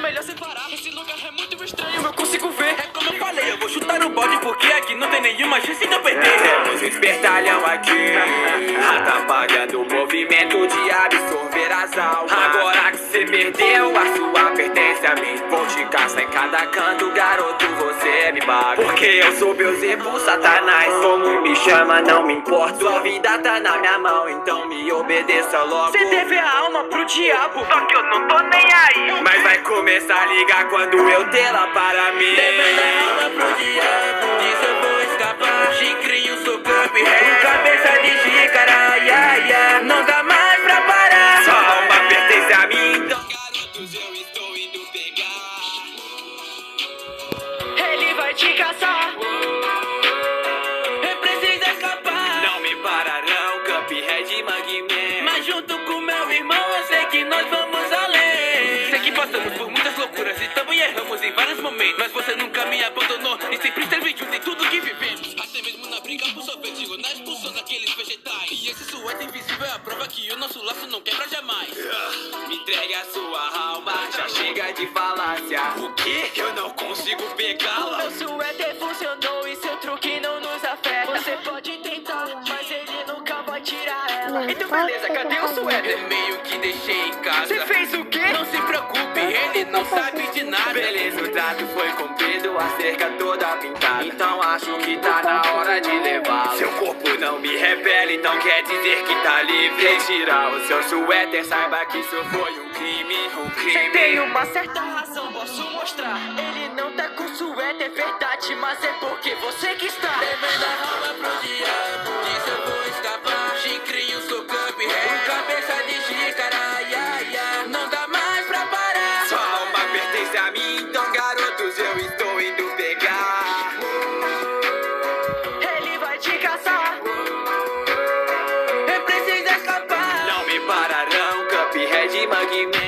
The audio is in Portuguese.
melhor separar. Esse lugar é muito estranho, eu consigo ver. É como eu falei, eu vou chutar no balde porque aqui não tem nenhuma chance de eu perder. Temos um espertalhão aqui, atrapalhando o movimento de absorver as almas. Agora que você perdeu, a sua pertence a mim. Vou te caçar em cada canto, garoto, você me baga. Porque eu sou Beelzebub, Satanás. Como me chama, não me importa. Sua vida tá na minha mão, então me obedeça logo. Você deve a alma pro diabo, Só que eu não tô nem aí. Mas vai começar a ligar quando eu ter lá para mim. devendo a alma pro diabo, disso eu vou escapar. Chicrinho, sou Cuphead, cabeça de xícara, yeah. Não dá mais pra parar. Sua alma pertence a mim, então garotos, eu estou indo pegar. Ele vai te caçar, eu preciso escapar. Não me pararão, Cuphead e Mugman. Mas junto com meu irmão eu sei que nós vamos além. Sei que passamos por muitas loucuras e também erramos em vários momentos. Mas você nunca me abandonou e sempre esteve junto em tudo que vivemos. Até mesmo na briga por sorvete ou na expulsão daqueles vegetais. E esse suéter invisível é a prova que o nosso laço não quebra jamais. Me entregue a sua alma, já chega de falácia. O que? Eu não consigo O pegá-la. meu suéter funcionou e seu truque não nos afeta. Você pode tentar, mas ele nunca vai tirar ela. Então beleza, cadê o suéter? Eu meio que deixei em casa. Você fez o quê? Não se preocupe, ele não sabe de nada. Beleza, o trato foi cumprido, a cerca toda pintada. Então acho que tá na hora de levá-lo. Seu corpo não me revela, então quer dizer que tá livre. Retirar o seu suéter, saiba que isso foi um crime, Você tem uma certa razão, posso mostrar. Ele não tá com suéter, é verdade, mas é porque você que está devendo a alma pro diabo, disso eu vou escapar. Chicrinho, sou Cuphead, cabeça de xícara, yeah. Não dá mais pra parar. Sua alma pertence a mim, então garotos, eu estou indo pegar. Ele vai te caçar, eu preciso escapar. Não me pararão, Cuphead e Mugman.